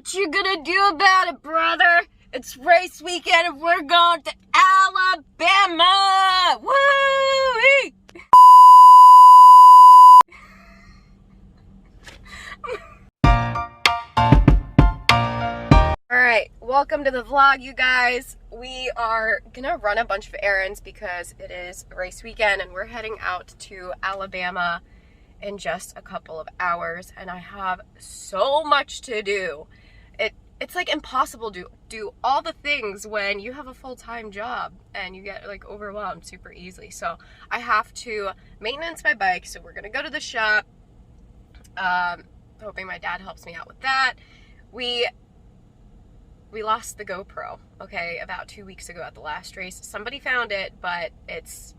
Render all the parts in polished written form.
What you gonna do about it, brother? It's race weekend and we're going to Alabama! Woo-wee! Alright, welcome to the vlog, you guys. We are gonna run a bunch of errands because it is race weekend and we're heading out to Alabama in just a couple of hours, and I have so much to do. It's like impossible to do all the things when you have a full-time job and you get like overwhelmed super easily. So I have to maintenance my bike, so we're gonna go to the shop. Hoping my dad helps me out with that. We lost the GoPro, okay, about 2 weeks ago at the last race. Somebody found it, but it's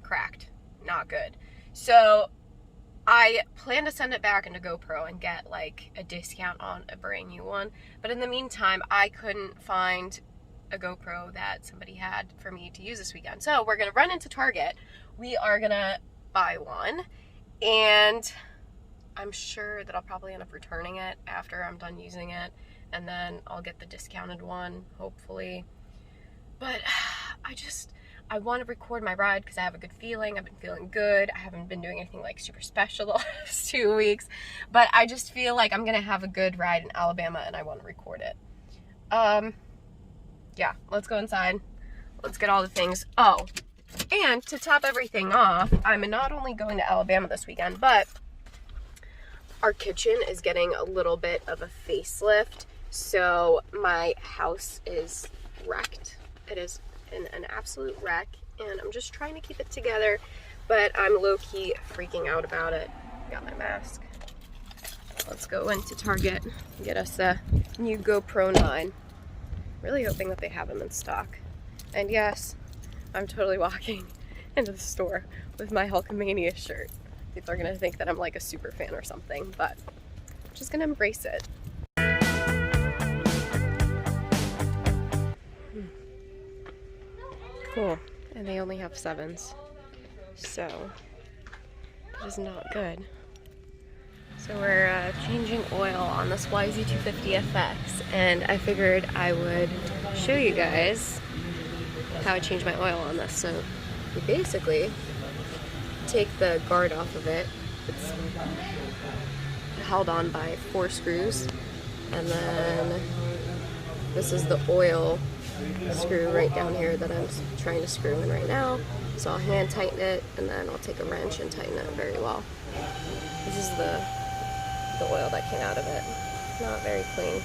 cracked, not good. So I plan to send it back into GoPro and get like a discount on a brand new one. But in the meantime, I couldn't find a GoPro that somebody had for me to use this weekend. So we're gonna run into Target. We are gonna buy one, and I'm sure that I'll probably end up returning it after I'm done using it, and then I'll get the discounted one, hopefully. But I want to record my ride because I have a good feeling. I've been feeling good. I haven't been doing anything like super special the last 2 weeks, but I just feel like I'm gonna have a good ride in Alabama and I want to record it. Yeah, let's go inside. Let's get all the things. Oh, and to top everything off, I'm not only going to Alabama this weekend, but our kitchen is getting a little bit of a facelift. So my house is wrecked. It is an absolute wreck, and I'm just trying to keep it together, but I'm low-key freaking out about it. Got my mask. Let's go into Target and get us a new GoPro 9. Really hoping that they have them in stock. And yes, I'm totally walking into the store with my Hulkamania shirt. People are gonna think that I'm like a super fan or something, but I'm just gonna embrace it. Cool, and they only have 7s, so it is not good. So we're changing oil on this YZ250 FX, and I figured I would show you guys how I change my oil on this. So you basically take the guard off of it. It's held on by 4 screws, and then this is the oil screw right down here that I'm trying to screw in right now. So I'll hand tighten it, and then I'll take a wrench and tighten it very well. This is the oil that came out of it. Not very clean.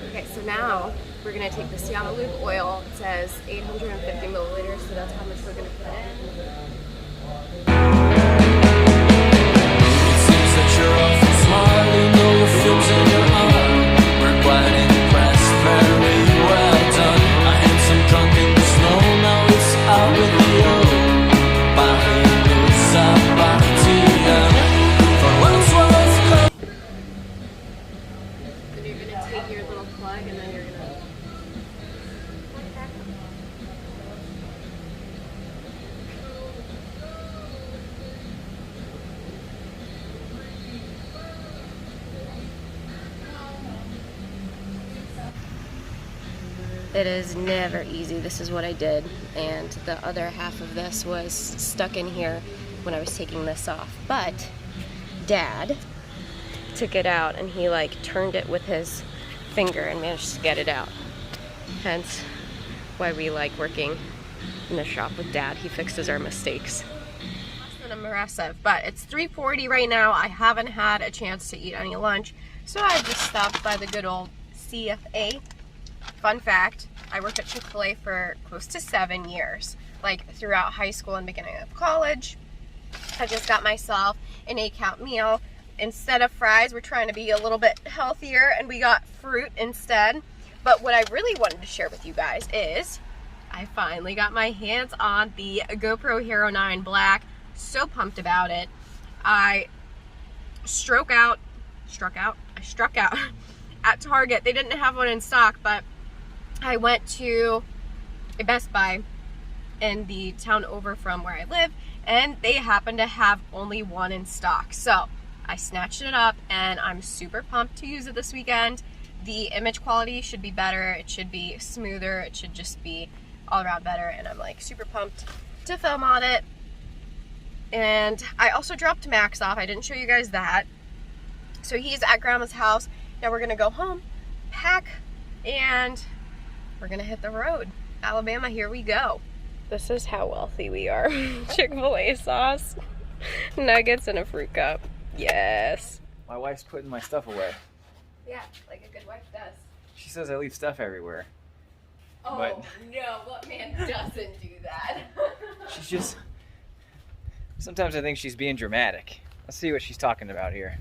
Okay, so now we're gonna take the Seattle Lube oil. It says 850 milliliters, so that's how much we're gonna put in. Smiling, no refuse in your arm. We're quite impressed, very well done. I had some drunk in the snow, now it's out with the old. Behind the Sabatia, for once was. Then you're gonna take your little plug and then you're gonna. It is never easy. This is what I did, and the other half of this was stuck in here when I was taking this off. But Dad took it out and he like turned it with his finger and managed to get it out. Hence why we like working in the shop with Dad. He fixes our mistakes. Less than impressive, but it's 3:40 right now. I haven't had a chance to eat any lunch, so I just stopped by the good old CFA. Fun fact, I worked at Chick-fil-A for close to 7 years, like throughout high school and beginning of college. I just got myself an 8-count meal. Instead of fries, we're trying to be a little bit healthier, and we got fruit instead. But what I really wanted to share with you guys is I finally got my hands on the GoPro Hero 9 Black. So pumped about it. I struck out at Target. They didn't have one in stock, but I went to a Best Buy in the town over from where I live, and they happen to have only one in stock. So I snatched it up and I'm super pumped to use it this weekend. The image quality should be better, it should be smoother, it should just be all around better, and I'm like super pumped to film on it. And I also dropped Max off. I didn't show you guys that. So he's at Grandma's house. Now we're gonna go home, pack, and we're gonna hit the road. Alabama, here we go. This is how wealthy we are. Chick-fil-A sauce, nuggets, and a fruit cup. Yes. My wife's putting my stuff away. Yeah, like a good wife does. She says I leave stuff everywhere. Oh, but no, what man doesn't do that? She's just... Sometimes I think she's being dramatic. Let's see what she's talking about here.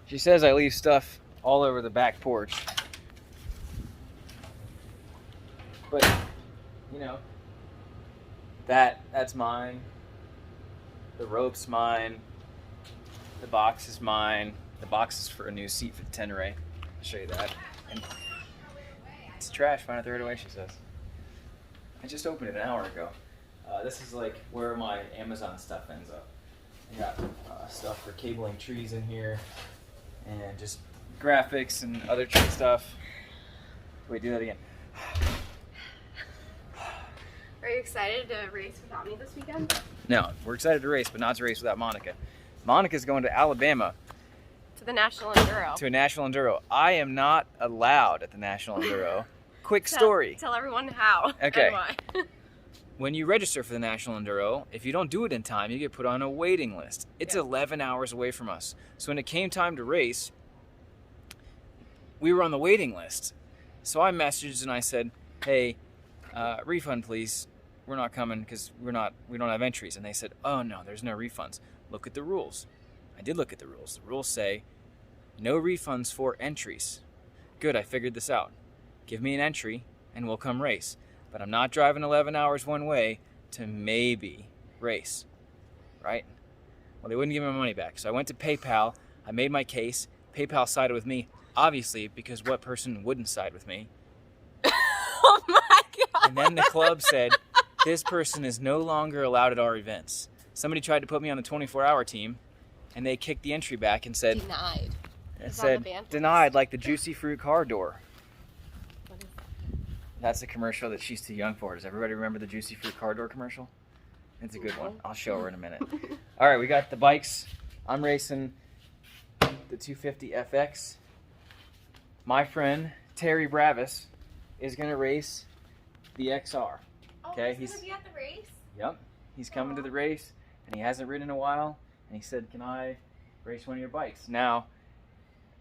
She says I leave stuff all over the back porch. But, you know, that's mine. The rope's mine. The box is mine. The box is for a new seat for the Tenere. I'll show you that. And it's trash, fine, throw it away, she says. I just opened it an hour ago. This is like where my Amazon stuff ends up. I got stuff for cabling trees in here, and just graphics and other tree stuff. Wait, do that again. Are you excited to race without me this weekend? No, we're excited to race, but not to race without Monica. Monica's going to Alabama. To the National Enduro. To a National Enduro. I am not allowed at the National Enduro. Quick story. Tell everyone how. Okay. And why. When you register for the National Enduro, if you don't do it in time, you get put on a waiting list. It's 11 hours away from us. So when it came time to race, we were on the waiting list. So I messaged and I said, hey, refund please. We're not coming because we don't have entries. And they said, oh no, there's no refunds. Look at the rules. I did look at the rules. The rules say no refunds for entries. Good, I figured this out. Give me an entry and we'll come race. But I'm not driving 11 hours one way to maybe race, right? Well, they wouldn't give me my money back. So I went to PayPal, I made my case. PayPal sided with me, obviously, because what person wouldn't side with me? Oh my God. And then the club said, this person is no longer allowed at our events. Somebody tried to put me on the 24-hour team, and they kicked the entry back and said... Denied. It said, denied, like the Juicy Fruit car door. What is that? That's a commercial that she's too young for. Does everybody remember the Juicy Fruit car door commercial? It's a good one. I'll show her in a minute. All right, we got the bikes. I'm racing the 250 FX. My friend, Terry Bravis, is going to race the XR. Okay, he's going to be at the race? Yep. He's coming to the race, and he hasn't ridden in a while, and he said, can I race one of your bikes? Now,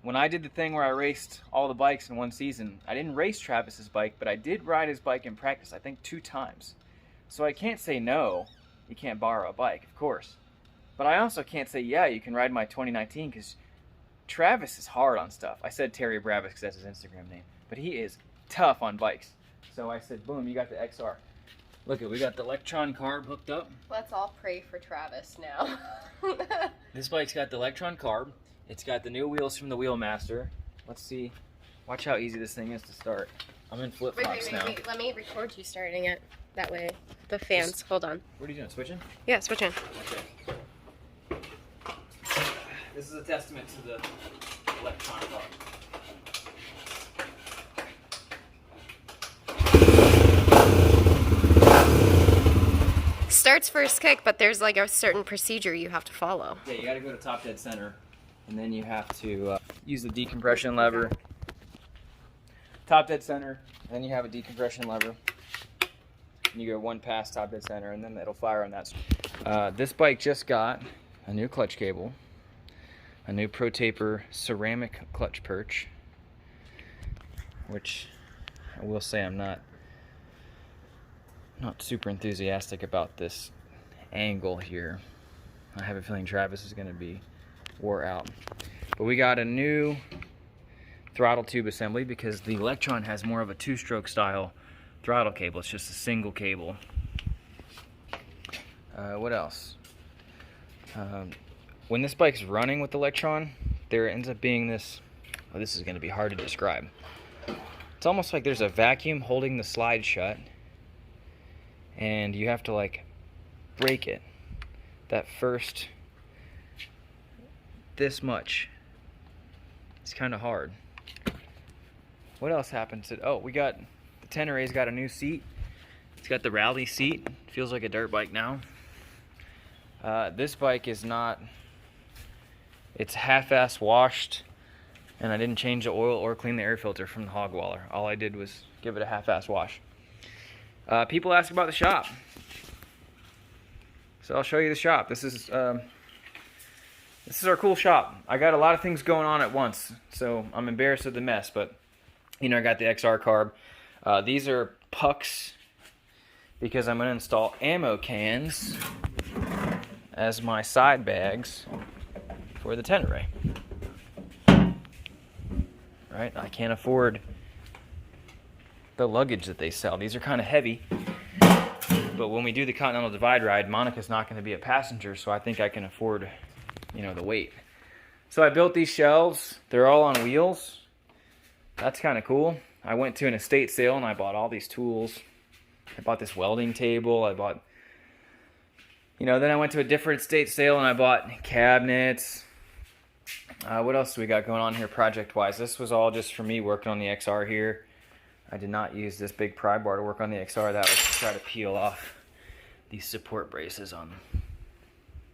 when I did the thing where I raced all the bikes in one season, I didn't race Travis's bike, but I did ride his bike in practice, I think 2 times. So I can't say no, you can't borrow a bike, of course. But I also can't say, yeah, you can ride my 2019, because Travis is hard on stuff. I said Terry Bravis because that's his Instagram name, but he is tough on bikes. So I said, boom, you got the XR. Look, we got the Electron carb hooked up. Let's all pray for Travis now. This bike's got the Electron carb. It's got the new wheels from the Wheelmaster. Let's see. Watch how easy this thing is to start. I'm in flip-flops now. Wait. Let me record you starting it. That way, the fans. Hold on. What are you doing? Switching? Yeah, switching. Okay. This is a testament to the Electron carb. Starts first kick, but there's like a certain procedure you have to follow. Yeah, you got to go to top dead center, and then you have to use the decompression lever. Top dead center, and then you have a decompression lever. And you go 1 past top dead center, and then it'll fire on that. This bike just got a new clutch cable, a new Pro Taper ceramic clutch perch, which I will say I'm not super enthusiastic about this angle here. I have a feeling Travis is going to be wore out. But we got a new throttle tube assembly because the Electron has more of a 2-stroke style throttle cable. It's just a single cable. What else? When this bike's running with the Electron, there ends up being this, oh, this is going to be hard to describe. It's almost like there's a vacuum holding the slide shut, and you have to like break it. That first, this much. It's kind of hard. What else happened to, oh, we got, the Teneray's got a new seat. It's got the rally seat. Feels like a dirt bike now. This bike is not, it's half-ass washed, and I didn't change the oil or clean the air filter from the hog waller. All I did was give it a half-ass wash. People ask about the shop. So I'll show you the shop. This is our cool shop. I got a lot of things going on at once, so I'm embarrassed of the mess, but you know, I got the XR carb. These are pucks because I'm going to install ammo cans as my side bags for the Teneray. Right? I can't afford the luggage that they sell. These are kind of heavy, but when we do the Continental Divide ride, Monica's not going to be a passenger, so I think I can afford, you know, the weight. So I built these shelves. They're all on wheels. That's kind of cool. I went to an estate sale and I bought all these tools. I bought this welding table. I bought, you know, then I went to a different estate sale and I bought cabinets. What else do we got going on here project-wise? This was all just for me working on the XR here. I did not use this big pry bar to work on the XR. That was to try to peel off these support braces on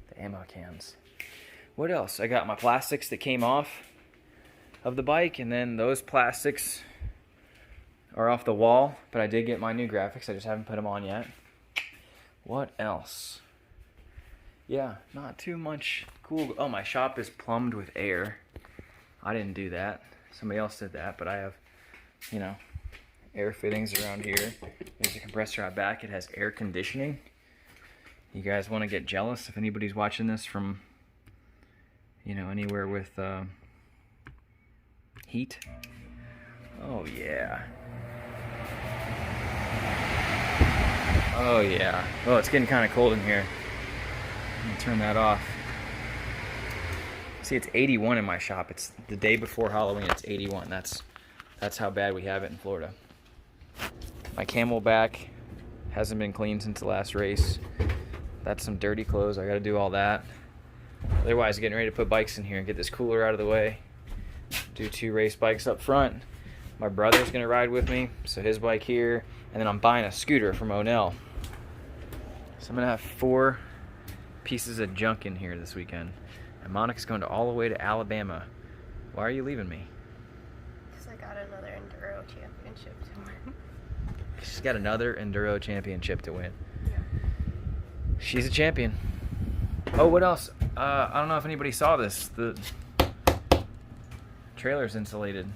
the ammo cans. What else? I got my plastics that came off of the bike, and then those plastics are off the wall, but I did get my new graphics. I just haven't put them on yet. What else? Yeah, not too much cool. Oh, my shop is plumbed with air. I didn't do that. Somebody else did that, but I have, you know, air fittings around here. There's a compressor out back. It has air conditioning. You guys want to get jealous if anybody's watching this from, you know, anywhere with heat? Oh yeah. Oh yeah. Oh, it's getting kind of cold in here. Let me turn that off. See, it's 81 in my shop. It's the day before Halloween. It's 81. That's how bad we have it in Florida. My Camelback hasn't been cleaned since the last race. That's some dirty clothes. I got to do all that. Otherwise, getting ready to put bikes in here and get this cooler out of the way. Do 2 race bikes up front. My brother's going to ride with me, so his bike here. And then I'm buying a scooter from O'Neill. So I'm going to have 4 pieces of junk in here this weekend. And Monica's going all the way to Alabama. Why are you leaving me? Because I got another Enduro championship to win. She's got another Enduro championship to win. Yeah. She's a champion. Oh, what else? I don't know if anybody saw this. The trailer's insulated.